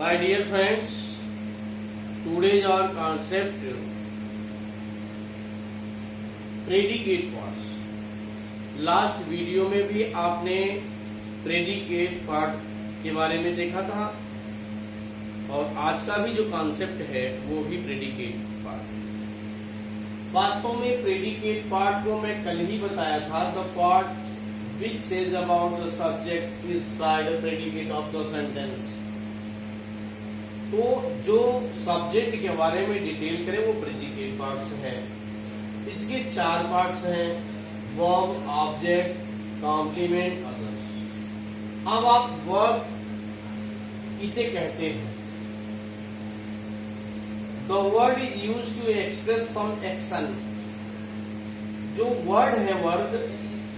My dear friends, today's our concept predicate parts. Last video में भी आपने predicate part के बारे में देखा था और आज का भी जो कॉन्सेप्ट है वो भी प्रेडिकेट पार्ट। वास्तव में प्रेडिकेट पार्ट को मैं कल ही बताया था। The part which says about the subject is by the predicate of the sentence। तो जो सब्जेक्ट के बारे में डिटेल करे वो प्रेडिकेट पार्ट्स है। इसके 4 पार्ट्स हैं, वर्ब, ऑब्जेक्ट, कॉम्प्लीमेंट, अदर्स। अब आप वर्ब किसे कहते हैं? The word is used to express some action. जो वर्ड है वर्ड,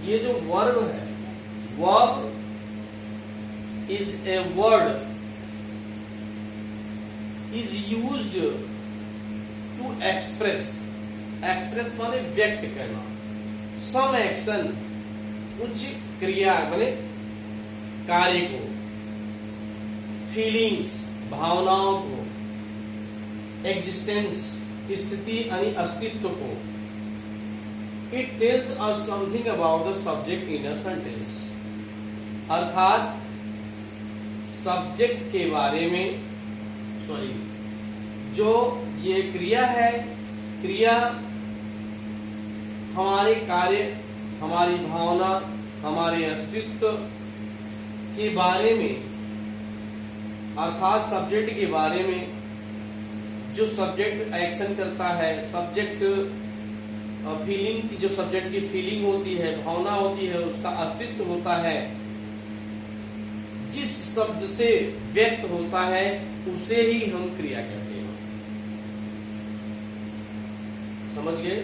ये जो वर्ब है, verb is a word is used to express. Express माने व्यक्त करना। सम एक्शन, कुछ क्रिया माने कार्य को, फीलिंग्स भावनाओं को, एग्जिस्टेंस स्थिति यानी अस्तित्व को। It tells us something about the subject in a sentence. अर्थात सब्जेक्ट के बारे में जो ये क्रिया है, क्रिया हमारे कार्य, हमारी भावना, हमारे अस्तित्व के बारे में, अर्थात सब्जेक्ट के बारे में। जो सब्जेक्ट एक्शन करता है, सब्जेक्ट फीलिंग की, जो सब्जेक्ट की फीलिंग होती है, भावना होती है, उसका अस्तित्व होता है, जिस शब्द से व्यक्त होता है उसे ही हम क्रिया कहते हैं। समझ गए?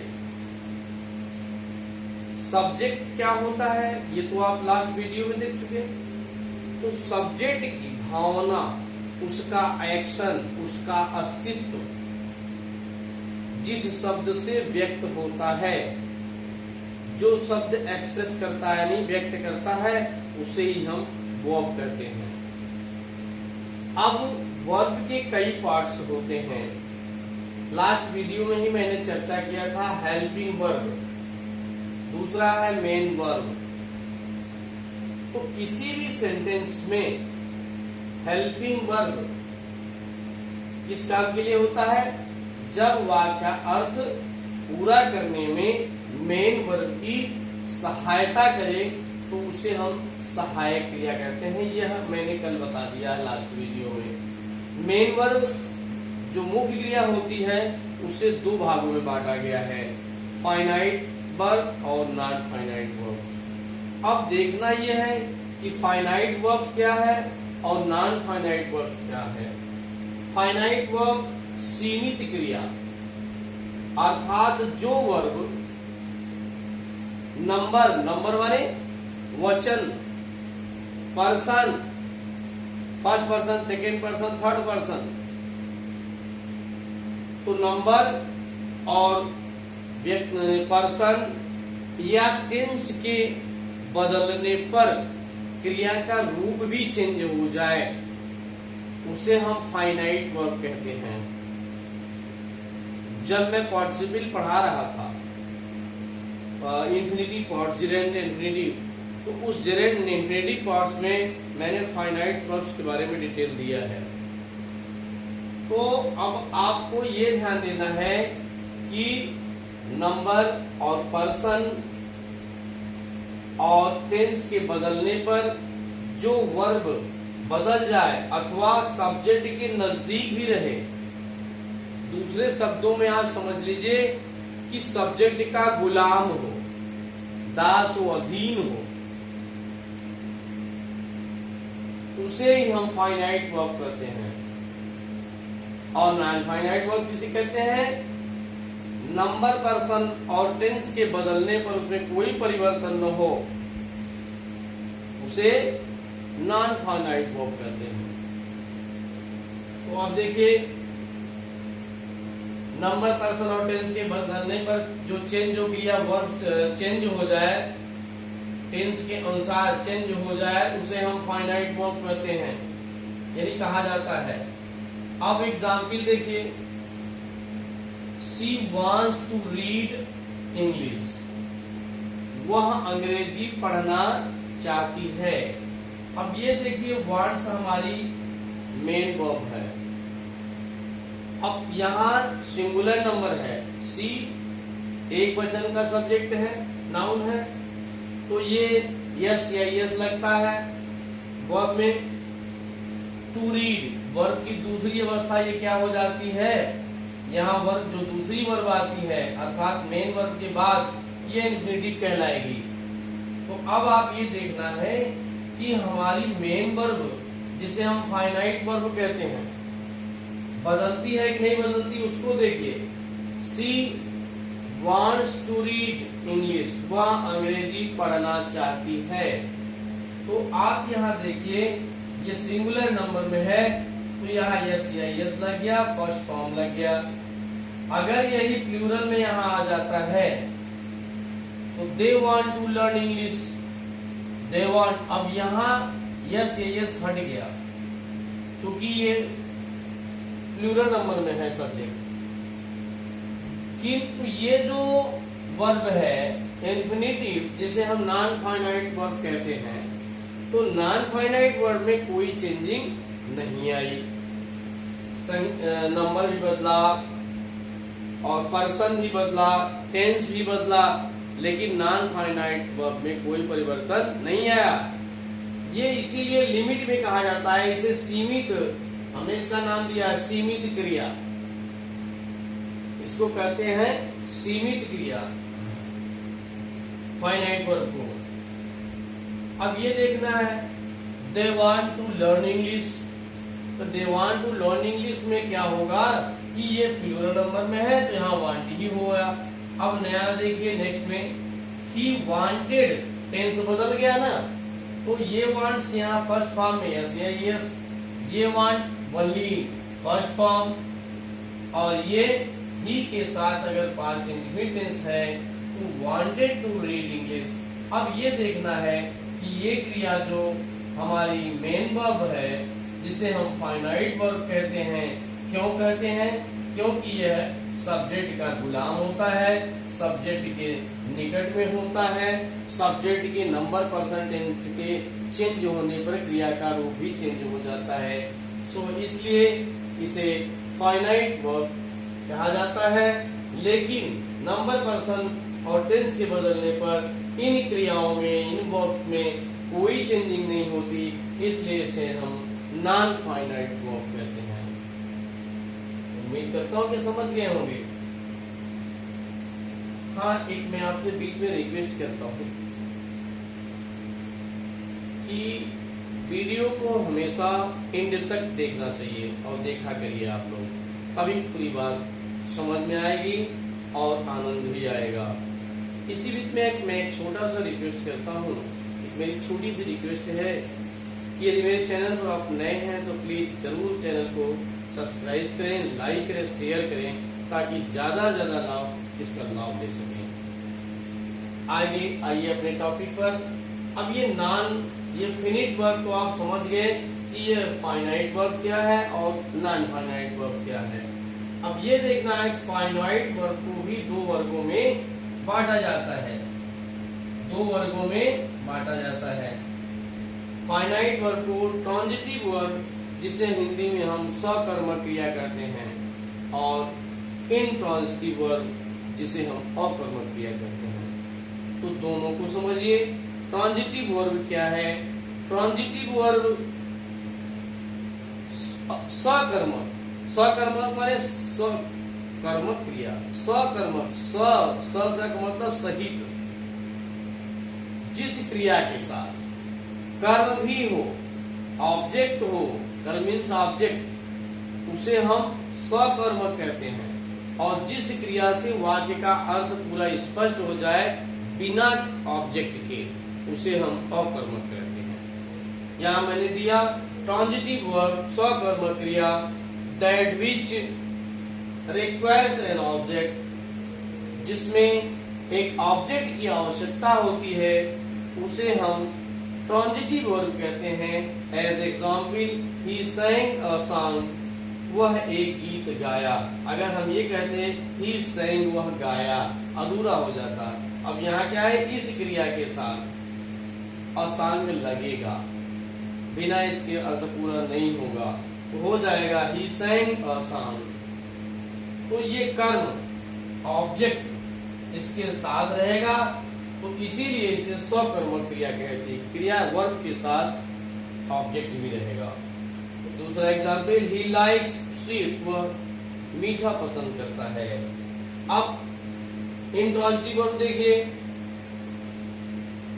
सब्जेक्ट क्या होता है ये तो आप लास्ट वीडियो में देख चुके हैं। तो सब्जेक्ट की भावना, उसका एक्शन, उसका अस्तित्व जिस शब्द से व्यक्त होता है, जो शब्द एक्सप्रेस करता है यानी व्यक्त करता है, उसे ही हम वर्ब कहते हैं। अब वर्ब के कई पार्ट्स होते हैं। लास्ट वीडियो में ही मैंने चर्चा किया था हेल्पिंग वर्ब, दूसरा है मेन वर्ब। तो किसी भी सेंटेंस में हेल्पिंग वर्ब किस काम के लिए होता है? जब वाक्य अर्थ पूरा करने में मेन वर्ब की सहायता करे तो उसे हम सहायक क्रिया कहते हैं। यह मैंने कल बता दिया लास्ट वीडियो में। मेन वर्ब जो मुख्य क्रिया होती है उसे 2 भागों में बांटा गया है, फाइनाइट वर्ब और नॉन फाइनाइट वर्ब। अब देखना यह है कि फाइनाइट वर्ब क्या है और नॉन फाइनाइट वर्ब क्या है। फाइनाइट वर्ब सीमित क्रिया, अर्थात जो वर्ब नंबर माने वचन, person, first person, second person, third person, तो नंबर और पर्सन या टेंस के बदलने पर क्रिया का रूप भी चेंज हो जाए उसे हम फाइनाइट वर्ब कहते हैं। जब मैं पार्टिसिपल पढ़ा रहा था इंफिनिटी पार्ट्स, जेरेंड इंफिनिटी, तो उस जेरेंड इंफिनिटी पार्ट्स में मैंने फाइनाइट वर्ब्स के बारे में डिटेल दिया है। तो अब आपको ये ध्यान देना है कि नंबर और पर्सन और टेंस के बदलने पर जो वर्ब बदल जाए अथवा सब्जेक्ट के नजदीक भी रहे, दूसरे शब्दों में आप समझ लीजिए कि सब्जेक्ट का गुलाम हो, दास हो, अधीन हो, उसे ही हम फाइनाइट वर्ब कहते हैं। और नॉन फाइनाइट वर्ब किसे कहते हैं? नंबर, पर्सन और टेंस के बदलने पर उसमें कोई परिवर्तन न हो उसे नॉन फाइनाइट वर्ब कहते हैं। तो अब देखिए, नंबर, पर्सन और टेंस के बदलने पर जो चेंज हो गया, वर्ब चेंज हो जाए, टेंस के अनुसार चेंज हो जाए, उसे हम फाइनाइट वर्ब कहते हैं। यानी कहा जाता है। अब एग्जाम्पल देखिए, she wants to read English, वह अंग्रेजी पढ़ना चाहती है। अब ये देखिए वांट्स हमारी मेन वर्ब है। अब यहाँ सिंगुलर नंबर है, सी एक वचन का सब्जेक्ट है, नाउन है, तो ये यस या यस लगता है वर्ब में। टू रीड वर्ब की दूसरी अवस्था ये क्या हो जाती है, यहाँ वर्ब जो दूसरी वर्ब आती है अर्थात मेन वर्ब के बाद ये इंफिनिटिव कहलाएगी। तो अब आप ये देखना है कि हमारी मेन वर्ब जिसे हम फाइनाइट वर्ब कहते हैं बदलती है कि नहीं बदलती, उसको देखिए। सी wants to read इंग्लिश, वह अंग्रेजी पढ़ना चाहती है। तो आप यहाँ देखिए ये सिंगुलर नंबर में है तो यहाँ यस या यस लग गया, फर्स्ट फॉर्म लग गया। अगर यही प्लूरल में यहाँ आ जाता है तो they want to learn English, they want, अब यहाँ यस या यस हट गया क्योंकि ये प्लूरल नंबर में है सब्जेक्ट। किंतु ये जो वर्ब है इंफिनिटिव जिसे हम नॉन फाइनाइट वर्ब कहते हैं, तो नॉन फाइनाइट वर्ब में कोई चेंजिंग नहीं आई, नंबर भी बदला और पर्सन भी बदला, टेंस भी बदला, लेकिन नॉन फाइनाइट वर्ब में कोई परिवर्तन नहीं आया। ये इसीलिए लिमिट में कहा जाता है, इसे सीमित, हमने इसका नाम दिया है सीमित क्रिया, इसको कहते हैं सीमित क्रिया फाइनाइट वर्ब को। अब ये देखना है they want to learn English, तो they want to learn English में क्या होगा कि ये प्लूरल नंबर में है तो यहाँ वांट ही होगा। अब नया देखिए नेक्स्ट में, ही वांटेड, टेंस बदल गया ना, तो ये वांट्स यहाँ फर्स्ट फॉर्म में यस या यस, ये वांट ओनली फर्स्ट फॉर्म, और ये ही के साथ अगर पास्ट इंडेफिनिट टेंस है तो वांटेड टू रीड इंग्लिश। अब ये देखना है कि ये क्रिया जो हमारी मेन वर्ब है जिसे हम फाइनाइट वर्ब कहते हैं, क्यों कहते हैं, क्योंकि यह सब्जेक्ट का गुलाम होता है, सब्जेक्ट के निकट में होता है, सब्जेक्ट के नंबर परसेंटेज के चेंज होने पर क्रिया का रूप भी चेंज हो जाता है। सो इसलिए इसे फाइनाइट वर्ब कहा जाता है। लेकिन नंबर पर्सन और टेंस के बदलने पर इन क्रियाओं में, इन वर्ब्स में कोई चेंजिंग नहीं होती, इसलिए इसे हम नॉन फाइनाइट वर्ब कहते हैं। उम्मीद करता हूँ कि समझ गए होंगे। हाँ, एक मैं आपसे बीच में रिक्वेस्ट करता हूँ कि वीडियो को हमेशा एंड तक देखना चाहिए और देखा करिए आप लोग, तभी पूरी बात समझ में आएगी और आनंद भी आएगा। इसी बीच में मैं एक छोटा सा रिक्वेस्ट करता हूँ, मेरी छोटी सी रिक्वेस्ट है कि यदि मेरे चैनल पर आप नए हैं तो प्लीज जरूर चैनल को सब्सक्राइब करें, लाइक करें, शेयर करें, ताकि ज्यादा से ज्यादा लाभ इसका लाभ ले सकें। आगे आइए अपने टॉपिक पर। अब ये फिनिट वर्ब तो आप समझ गए कि ये फाइनाइट वर्ब क्या है और नॉन फाइनाइट वर्ब क्या है। अब ये देखना है फाइनाइट वर्ब को भी दो वर्गों में बांटा जाता है, दो वर्गों में बांटा जाता है। फाइनाइट वर्ब को ट्रांजिटिव वर्ब जिसे हिंदी में हम सकर्मक क्रिया कहते हैं, और इनट्रांजिटिव वर्ब जिसे हम अकर्मक क्रिया कहते हैं। तो दोनों को समझिए। ट्रांजिटिव वर्ब क्या है? ट्रांजिटिव वर्ब सकर्मक, सकर्मक माने सकर्मक क्रिया, सकर्मक, स का मतलब सहित, जिस क्रिया के साथ कर्म भी हो, ऑब्जेक्ट हो, कर्म मीन्स ऑब्जेक्ट, उसे हम सकर्मक कहते हैं। और जिस क्रिया से वाक्य का अर्थ पूरा स्पष्ट हो जाए बिना ऑब्जेक्ट के, उसे हम अकर्मक कहते हैं। यहाँ मैंने दिया ट्रांजिटिव वर्ब सकर्मक क्रिया that which requires an object, जिसमें एक ऑब्जेक्ट की आवश्यकता होती है, उसे हम ट्रांजिटिव वर्ब कहते हैं। As example, he sang a song, वह एक गीत गाया। अगर हम ये कहते ही sang, वह गाया, अधूरा हो जाता। अब यहाँ क्या है, इस क्रिया के साथ असांग लगेगा, बिना इसके अर्थ पूरा नहीं होगा, तो हो जाएगा ही sang a song। तो ये कर्म ऑब्जेक्ट इसके साथ रहेगा, तो इसीलिए इसे स्वकर्मक क्रिया कहते हैं। क्रिया वर्ब के साथ ऑब्जेक्ट भी रहेगा। दूसरा एग्जाम्पल, ही लाइक्स स्वीट, वह मीठा पसंद करता है। अब इंट्रांजिटिव वर्ब देखिए,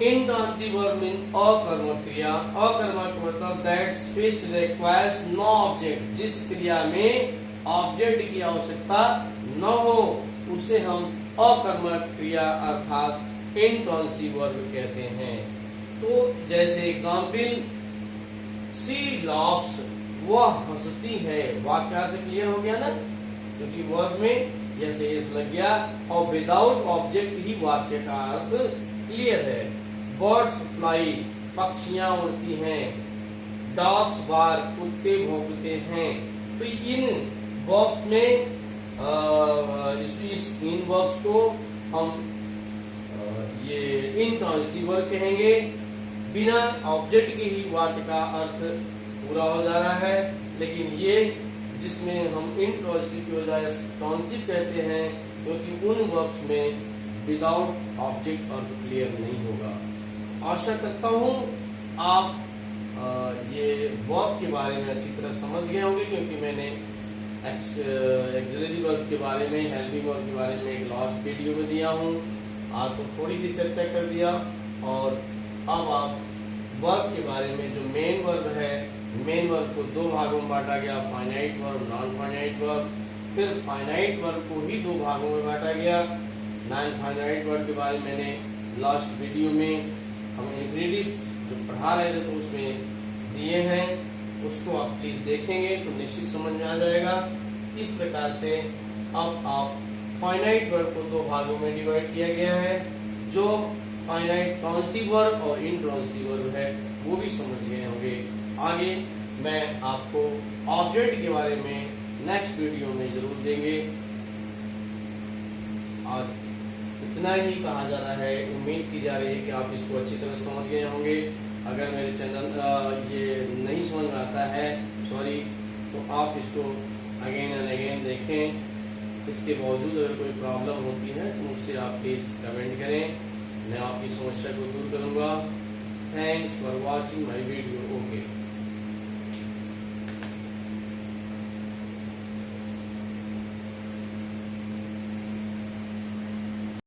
इंट्रांजिटिव वर्ब मीन अकर्मक क्रिया। अकर्मक मतलब that which requires no object, जिस क्रिया में ऑब्जेक्ट की आवश्यकता न हो उसे हम अकर्मक क्रिया अर्थात इंट्रांजिटिव वर्ब कहते हैं। तो जैसे एग्जाम्पल, शी लाफ्स, वह हंसती है। वाक्यार्थ क्लियर हो गया ना, क्योंकि वर्ब में जैसे इस लग गया और विदाउट ऑब्जेक्ट ही वाक्य का अर्थ क्लियर है। बर्ड्स फ्लाई, पक्षियां उड़ती हैं। डॉग्स बार्क, कुत्ते भौंकते हैं। तो इन वर्ब्स में इन वर्ब्स को हम ये इंट्रांजिटिव वर्ब कहेंगे। बिना ऑब्जेक्ट के ही वाक्य का अर्थ पूरा हो जा रहा है, लेकिन ये जिसमें हम इंट्रांजिटिव की बजाय ट्रांजिटिव कहते हैं, क्योंकि उन वर्ब्स में विदाउट ऑब्जेक्ट अर्थ क्लियर नहीं होगा। आशा करता हूँ आप ये वर्ब के बारे में अच्छी तरह समझ गए होंगे, क्योंकि मैंने एक्सिलरी वर्ब के बारे में, हेल्पिंग वर्ब के बारे में एक लास्ट वीडियो में दिया हूँ। आपको थोड़ी सी चर्चा कर दिया, और अब आप वर्ब के बारे में, जो मेन वर्ब है, मेन वर्ब को दो भागों में बांटा गया, finite verb, non finite verb. फिर फाइनाइट वर्ब को ही दो भागों में बांटा गया। नॉन फाइनाइट वर्ब के बारे में मैंने लास्ट वीडियो में हम इंफिनिटिव जो पढ़ा रहे थे तो उसमें दिए हैं, उसको आप प्लीज देखेंगे तो निश्चित समझ में आ जाएगा। इस प्रकार से अब आप फाइनाइट वर्ब को दो भागों में डिवाइड किया गया है। जो फाइनाइट ट्रांजिटिव वर्ब और इंट्रांजिटिव वर्ब है वो भी समझ गए होंगे। आगे मैं आपको ऑब्जेक्ट के बारे में नेक्स्ट वीडियो में जरूर देंगे। आज इतना ही कहा जा रहा है, उम्मीद की जा रही है कि आप इसको अच्छी तरह समझ गए होंगे। अगर मेरे चैनल ये नहीं समझ में आता है, सॉरी, तो आप इसको अगेन एंड अगेन देखें। इसके बावजूद अगर कोई प्रॉब्लम होती है तो मुझसे आप प्लीज कमेंट करें, मैं आपकी समस्या को दूर करूंगा। Thanks for watching my video. Okay.